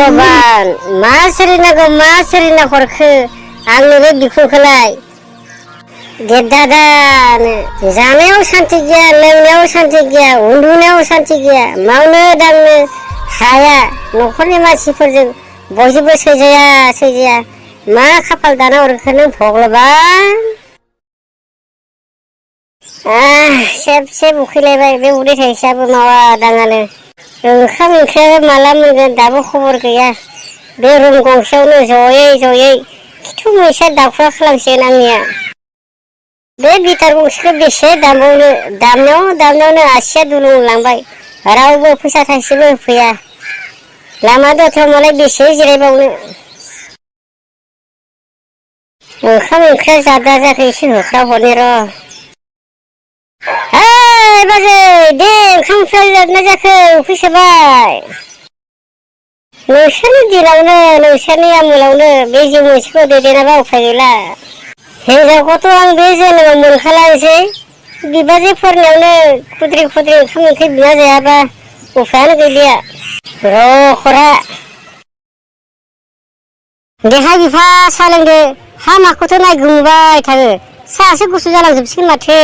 भगवान मा सोलिनांगौ मा सोलिना हरखो आंनो बे बिखुंखौलाय गेद्दादानो जानायाव सान्थि गैया लोंनायाव सान्थि गैया उन्दुनायाव सान्थि गैया मावनो दांनो हाया न'खरनि मानसिफोरजों बयजोंबो सैजाया मा खाफाल दाना हरखो नों भगवान सेब उखैलायबाय बे उदै थाइसेयाबो मावा दाङानो ओंखाम ओंख्रियाबो माला मोनगोन दाबो खबर गैया बे रुम गंसेयावनो जयै खिथु मैसा दाखुरा खालामसिगोन आंनिया बे गिटार गंसेखौ बेसे दामनायावनो आसिया दुलुंलांबाय रावबो फैसा थाइसेबो होफैया लामा दथायाव मालाय बेसे जिरायबावनो ओंखाम ओंख्रिया जादा जायाखै एसे होख्रा हरनि र' बाजै दे ओंखाम ओंख्रिया जादोंना जायाखै उखैसोबाय नोंसोरनि दिनावनो नोंसोरनि आमोलावनो बे जिउ मोनसेखौ दैदेनाबा उफाय गैला हिनजावखौथ' आं बे जोनोमाव मोनखालानोसै बिबाजैफोरनियावनो खुद्रि ओंखाम ओंख्रि बिना जायाबा उफायानो गैलिया र' खरा देहा बिफा सा लोंदो हा माखौथ' नायग्लुंबाय थाङो साहासो गुसु जालांजोबसिगोन माथो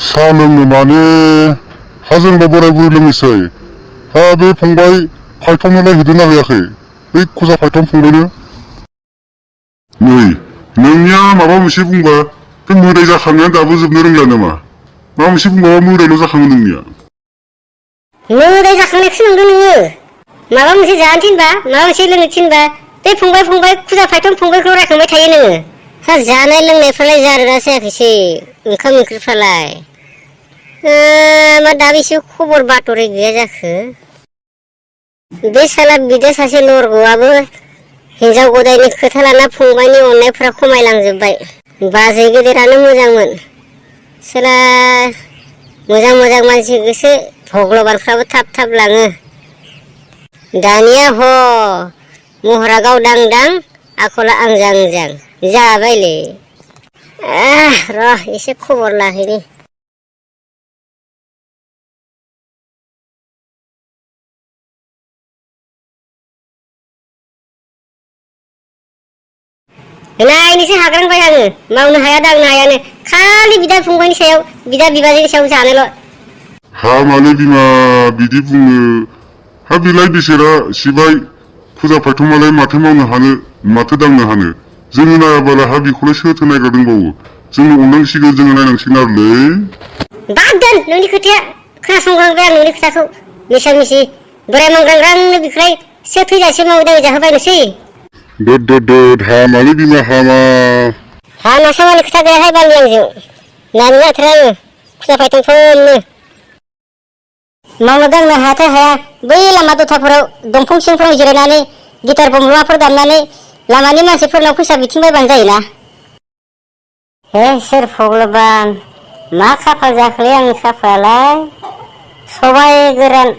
सा लोंनो माने हाजोंबा बोराय बुरै लोंनोसै हा बे फंबाय फायथननोलाय होदोंना होयाखै बै खुजा फायथन फंबायनो नै नोंनिया माबा मोनसे बुंबा बे मोदाय जाखांनाया दाबो जोबनो रोंला नामा माबा मोनसे बुंबाबा मोदायल' जाखाङो नोंनिया मोदाय जाखांनायखौसो नंदों नोङो माबा मोनसे जानो थिनबा माबा मोनसे लोंनो थिनबा बे फंबाय खुजा फायथन फंबायखौ रायखांबाय थायो नोङो हा जानाय लोंनायफ्रालाय जादोंना जायाखैसै ओंखाम ओंख्रिफ्रालाय मा दाबो एसे खबर बातरि गैया जाखो बे साला बिदा सासे लरग'आबो हिनजाव गदायनि खोथा लाना फंबायनि अननायफ्रा खमायलांजोबबाय बाजै गेदेरानो मोजांमोन सोला मोजां मानसिखौसो भगबानफ्राबो थाब लाङो दानिया महरा गावदां आखला आंजां जाबायलै र' एसे खबर लाहैनि नायनोसो हाग्रांबाय आङो मावनो हाया दांनो हायानो खालि बिदा फंबायनि सायाव बिदा बिबाजैनि सायाव जानोल' हा माने बिमा बिदि बुङो हा बिलाय बेसेरा सिबाय खुजा फायथमालाय माथो मावनो हानो माथो दांनो हानो जोङो नायाबाला हा बेखौलाय सोरथो नायग्रा दंबावो जोंनो अननांसिगोन जोङो नायनांसिगोन आरोलै बाद दोन नोंनि खोथाया खोनासंग्रांबाय आं नोंनि खोथाखौ मिसा मिसि बोराय मांग्रांग्रांनो बिफ्राय सो थैजासे मावै दाङै जाहोबायनोसै दोद हामालै बिमा हामासो माने खोथा गैयाहाय बालि आंजों नायनो नागिरथारा आङो खुजा फायथनखौनो मावनो दांनो हायाथाय हाया बै लामा दथाफोराव दंफां सिंफोराव जिरायनानै गिटार बमब्राफोर दामनानै लामानि मानसिफोरनाव फैसा बिथिंबायबानो जायोना हे सोर भगबान मा खाफाल जाखोलै आंनि खाफालाय सबाय गोरान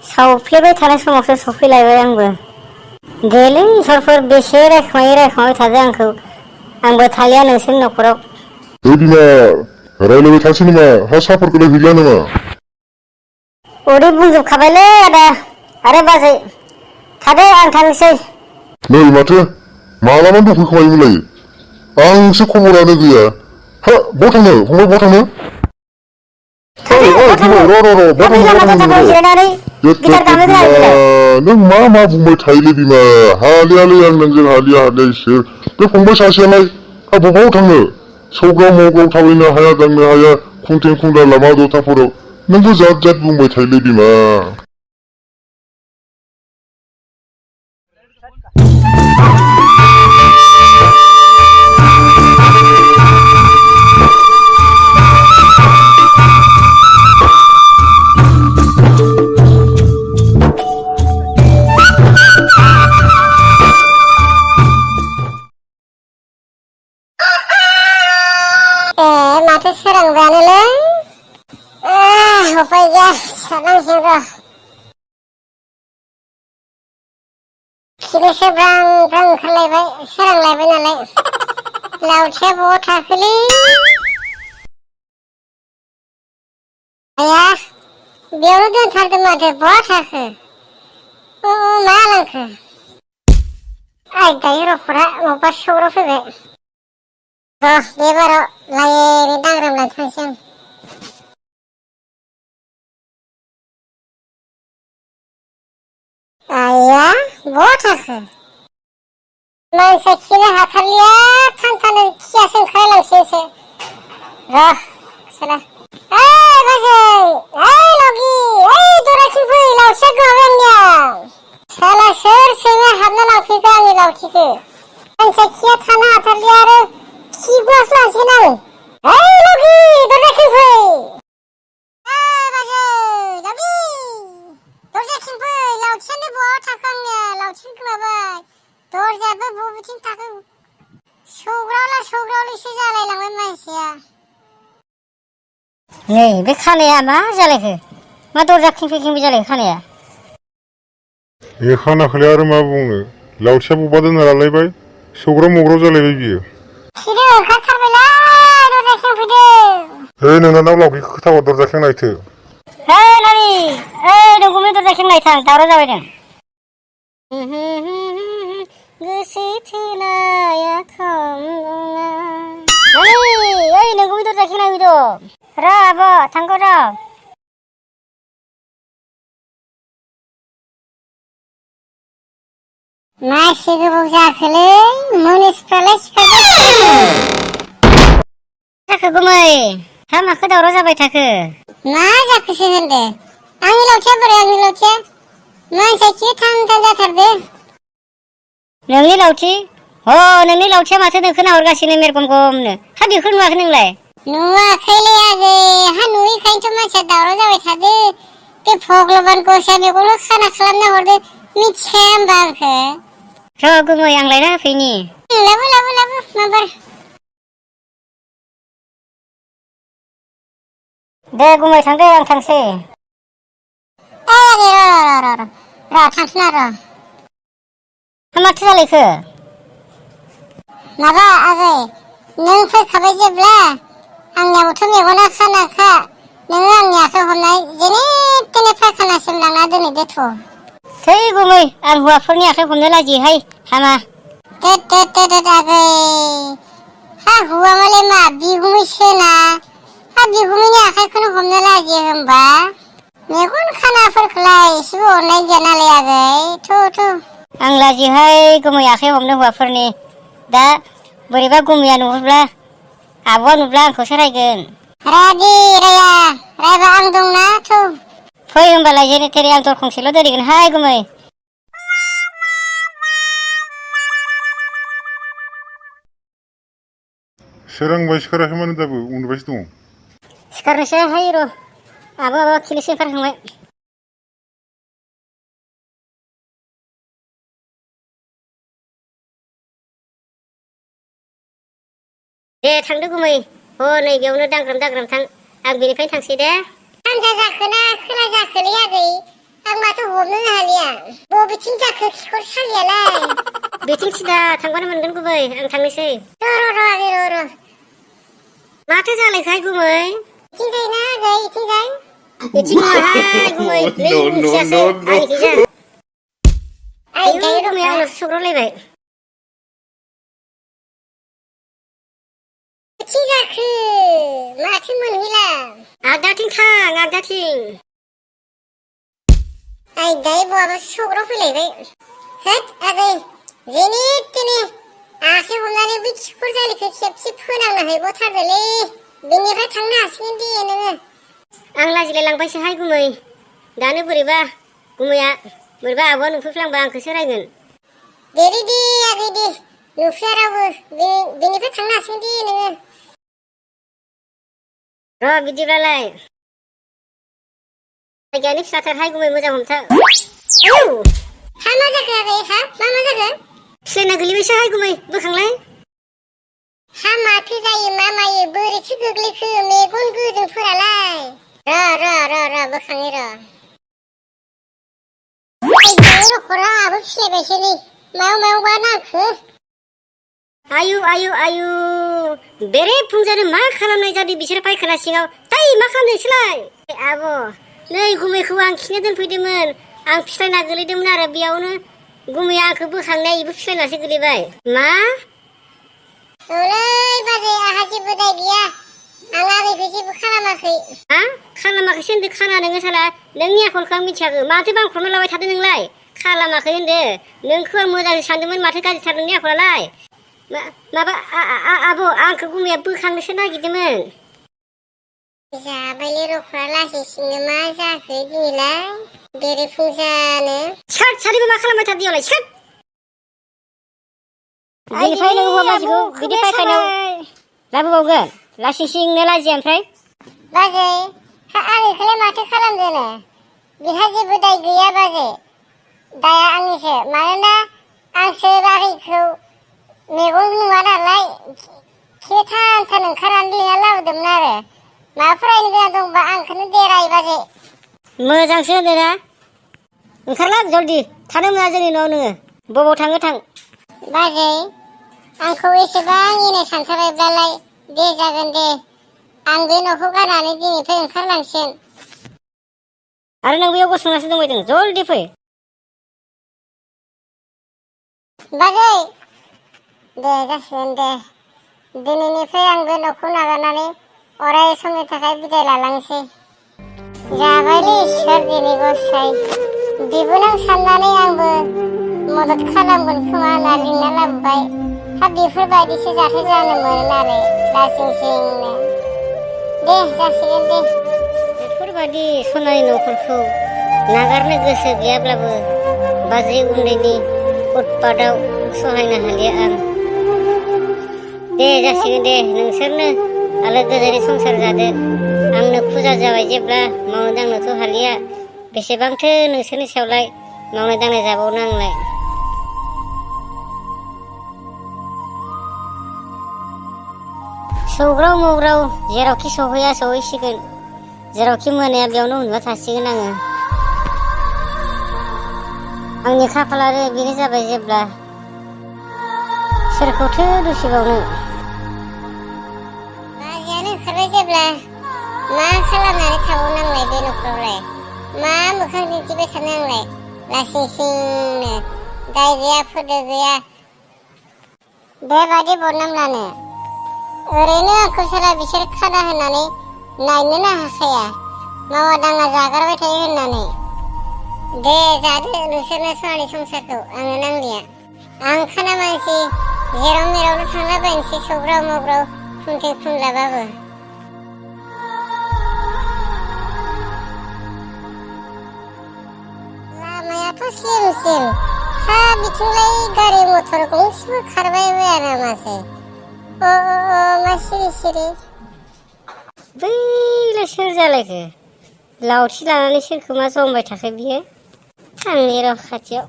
सावफ्लेबाय थानाय समावसो सफैलायबाय आंबो देलै इसोरफोर बेसे रायखुमाबाय थादों आंखौ आंबो थालिया नोंसोरनि न'खराव बिमा रायलायबाय थासै नामा हा साफोरखौलाय गैला नामा उदै बुंजोबखाबायलै आदा आरो बाजै थादो आं थांनोसै नै माथो मालाबानो दंफैखाबायमोनलाय आंसो खबरानो गैया हा बहा थांनो फंबाय बहा थांनो नों मा बुंबाय थायोलै बिमा हालियालै आं नोंजों हालिया इसोर बे फंबाय सासेयालाय हा बबाव थांनो सौग्राव मौग्राव थाबायनो हाया दांनो हाया खुंथें खुंदा लामा दथाफोराव नोंबो जाद बुंबाय थायोलै बिमा माथो सोरांबायानोलै उफाय गैया सिखारनांसिगोन र' खिनोसो ब्रां ओंखारलायबाय सोरांलायबाय नालाय लावथिया बहा थाखोलै आया बेयावनो दोनथारदों माथो बहा थाखो मा लांखो आइ दायो रखरा मबा सौग्राव फैबाय र' बेबाराव लायेरै दांग्रोमनानै थांसै आं आइया बहा थाखो मानसिया खिनो हाथारलिया थांथानो खियासो ओंखारलांसैसो र' साला ओइ बाजै ओइ लगि ओइ दराथिं फै लावथिया गोमाबाय आंनिया साला सोर सैमा हाबना लांफैखो आंनि लावथिखौ मानसिया खिया थानो हाथारलिया आरो खि गुवासो लांसिगोन आं ओइ लगि दराथिं फै ओइ बाजै लगि दरजाथिं फै लावथियानो बहा थाखो आंनिया लावथियानो गोमाबाय दरजायाबो बबेथिं थाखो सौग्रावलासो जालायलांबाय मानसिया नै बे खानाया मा जालायखो मा दरजा खेंफे खेंफे जालायखो खानाया बे खानाखौलाय आरो मा बुंनो लावथिया बबेबा दोनना लालायबाय सौग्राव मौग्राव जालायबाय बियो खिनो ओंखारथारबायलै दरजा खेंफैदों है नोंनाव लावगि खोथावा दरजा खेंनायथो है नानि ओइ नोंगौमै दरजा खेंनायथां दावराव जाबायदों गोसो थोनाया खमना ओइ नोंगौमै दरजा खेंनाय दं र' आब' थांगौ र' मासे गोबाव जाखोलै मुनिसफ्रालाय सिखारबाय गुमै हा माखो दावराव जाबाय थाखो मा जाखोसो होनदो आंनि लावथिया बोरै आंनि लावथिया मानसिया खि थान थान जाथारदो नोंनि लावथि नोंनि लावथिया माथो नोंखौ नाहरगासिनो मेरगम गमनो हा बेखौ नुवाखै नोंलाय नुवाखैलै आगै हा नुयैखायनोथ' मानसिया दावराव जाबाय थादो बे भगलबान गसाया बेखौनो खाना खालामना हरदो मिथिखाया होमबा आंखो र' गुमै आं लायना होफैनि लाबो माबार दे गुमै थांदो आं थांसै आगै र' थांसैना र' हा माथो जालायखो माबा आगै नों फैखाबाय जेब्ला आंनियाबोथ' मेगना खानाखा नोङो आंनि आखाइ हमनाय जेने तेने फायखानासिम लांना दोनहैदोथ' थै गुमै आं हौवाफोरनि आखाइ हमनो लाजियोहाय हामा दोद आगै हा हौवामालाय मा बिगुमैसोना हा बिगुमैनि आखाइखौनो हमनो लाजियो होमबा मेगन खानाफोरखौलाय एसेबो अननाय गैया नालाय आगै थु आं लाजियोहाय गुमै आखाइ हमनो हौवाफोरनि दा बोरैबा गुमैया नुहुरब्ला आब'आ नुब्ला आंखौसो रायगोन रायबा आं दंना थौ फै होमबालाय जेने थेने आं दरखंसेल' दोनहैगोनहाय गुमै सोरांबाय सिखाराखै मानो दाबो उन्दुबायसो दङ सिखारनोसैहाय र' आबो खिनोसो ओंखारखांबाय दे थांदो गुमै नै बेयावनो दांग्राम थां आं बेनिफ्रायनो थांसै दे सानजा जाखोना खोला जाखोलै आगै आं माथो हमनो हालिया बबेथिं जाखो खिखर सालियालाय बेथिं सिदा थांबानो मोनगोन गुमै आं थांनोसै र' आगै र' माथो जालायखाय गुमै इथिं जायना आगै इथिं जाय इथिं नङाहाय गुमै नै उनखियासो आंनिखिजा आइ दायो गुमै आंनावसो सौग्रावलायबाय इथिं जाखो माथो मोनहैला आगदाथिं थां आगदाथिं आइ दायो बहाबा सौग्राव फैलायबाय होद आगै जेने तेने आखाइ हमनानै बे खिखर जालिखौ खेबसे फोनांनो हैबावथारदोलै बेनिफ्राय थांनो हासिगोन दे नोङो आं लाजिलाय लांबायसोहाय गुमै दानो बोरैबा गुमैया बोरैबा आब'आ नुफैफ्लांबा आंखौसो रायगोन दे आगै दे नुफैया रावबो बेनिफ्राय थांनो हासिगोन दे नोङो र' बिदिब्लालाय जायगायानो फिसाथारहाय गुमै मोजां हमथा हा मा जाखो आगै हा मा जाखो फिसायना गोलैबायसोहाय गुमै बोखांलाय हा माथो जायो मा मायो बोरैथो गोग्लैखो मेगन गोजोंफोरालाय र' बोखाङै र' रखरा आबो फिसायबायसो नै मायावबा नांखो आयु बेरे फुंजानो मा खालामनाय जादों बिसोर फायखाना सिङाव मा खालामनोसैलाय आब' नै गुमैखौ आं खिनो दोनफैदोंमोन आं फिस्लायना गोलैदोंमोन आरो बेयावनो गुमैया आंखौ बोखांनाया इबो फिस्लायनासो गोलैबाय। मा? औलै बाजै आंहा जेबो दाय गैया। आं आगैखौ जेबो खालामाखै। मा? खालामाखैसो होनदो खाना नोङो साला। नोंनि आखलखौ आं मिथियाखै। माथो बांख्रमना लाबाय थादो नोंलाय? खालामाखै होनदो। नोंखौ आं मोजांसो सानदोंमोन माथो गाज्रिथार नोंनि आखलालाय। माबा आब' आंखौ गुमैया बोखांनोसो नागिरदोंमोन। जाबायलै र'फ्रा लासिंसिंनो मा जाखो दिनैलाय बेरेफुंजानो। साद सादिबो मा खालामबाय थादों साद। दिनैफ्राय नों हौवा मानसिखौ बिदि फायखानायाव लाबोबावगोन। लासिंसिंनो लाजिया ओमफ्राय। बाजै आगैखौलाय माथो खालामदोनो? बिहा जेबो दाय गैया बाजै। दाया आंनिसो। मानोना आंसो आगैखौ मेगन नुवा नालाय खि थान थान ओंखारनानै लिंना लाबोदोंमोन आरो। मा फरायनो गोनां दंबा आंखौनो देराय बाजै। मोजांसो होनदों ना? ओंखारलां जल्दि थानो मोना जोंनि न'आव नोङो। बबाव थाङो थां। बाजै आंखौ एसेबां इनाय सानथारबायब्लालाय दे जागोन दे। आं बे न'खौ गारनानै दिनैनिफ्राय ओंखारलांसिगोन। आरो नों बेयाव गसंनासो दंबायदों जल्दि फै। बाजै दे जासिगोन दे। दिनैनिफ्राय आं बे न'खौ नागारनानै अराय समनि थाखाय बिदाय लालांसै। जाबायलै इसोर दिनै गसाय। बिबोनां साननानै आंबो मदद खालामगोन खोमा होनना लिंना लाबोबाय। हा बेफोरबायदिसो जाथाय जानो मोनो नालाय लासिंसिंनो। दे जासिगोन दे। बेफोरबायदि सनानि न'फोरखौ नागारनो गोसो गैयाब्लाबो बाजै उन्दैनि उत्पाताव सहायनो हालिया आं। दे जासिगोन दे नोंसोरनो आलो गोजोनै संसार जादो। आंनो फुजा जाबाय जेब्ला मावनो दांनोथ' हालिया। बेसेबांथो नोंसोरनि सायावलाय मावनाय दांनाय जाबावनो आंलाय। सौग्राव मौग्राव जेरावखि सहैया सहैसिगोन। जेरावखि मोनाया बेयावनो उन्दुना थासिगोन आङो। आंनि खाफालानो बेनो जाबाय जेब्ला सोरखौथो दुसिबावनो। बाजैयानो ओंखारबाय जेब्ला मा खालामनानै थाबावनांलाय बे न'खरावलाय। मा मोखां दिन्थिबाय थानो आंलाय लासिंसिंनो। दाय गैया फोदो गैया बेबायदि बदनाम लानो। ओरैनो आंखौ साला बिसोर खाना होनानै नायनोनो हाखाया। मावा दाङा जागारबाय थायो होननानै। दे जादो नोंसोरनो सनानि संसारखौ आंनो नांलिया। आं खाना मानसि जेराव मेरावनो थांलाबायनोसै सौग्राव मावग्राव खुन्थें खुनलाबाबो। लामायाथ' स्लिम स्लिम। हा बिथिंलाय गारि मटर गंसेबो खारबाय बाया नामासै। मा सिरि सिरि। बैलाय सोर जालायखो? लावथि लानानै सोरखौ मा जमबाय थाखो बियो? थांनि र' खाथियाव।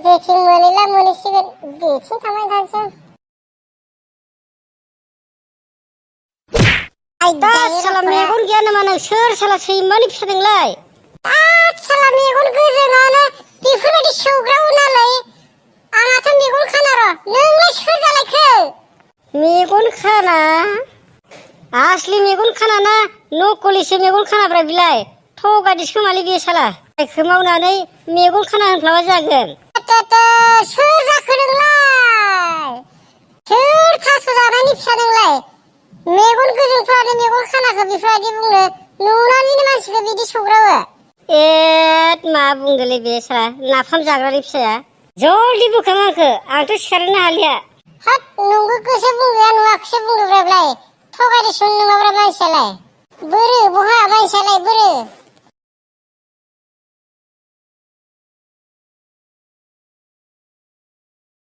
जेथिं मोनैला मोनहैसिगोन बेथिं थांबाय थानोसै आं। साला मेगन गैया नामा नों? सोर साला सैमानि फिसा नोंलाय? साला मेगन गोजोङानो बेफोरबायदि सौग्रावो नालाय आंहाथ' मेगन खाना र'। नोंलाय सोर जालायखो? मेगन खाना? आसलि मेगन खाना ना नकलिसो मेगन खानाब्रा बिलाय? थगायदोंसो खोमालै बे साला। जायखौ मावनानै मेगन खाना होनफ्लाबा जागोन। सोर जाखो नोंलाय? सोर थास' जानायनि फिसा नोंलाय? मेगन गोजोंफ्रानो मेगन खानाखौ बेफोरबायदि बुंनो नुनानैनो मानसिखौ बिदि सौग्रावो। मा बुंदोलै बे साला नाफाम जाग्रानि फिसाया। जल्दि बोखां आंखौ। आंथ' सिखारनो हालिया। हाब नंगौखौसो बुंदों नुवाखैसो बुंदोंब्रालाय। थगायदोंसो नङाब्रा मानसियालाय। बोरो बहा मानसियालाय बोरो?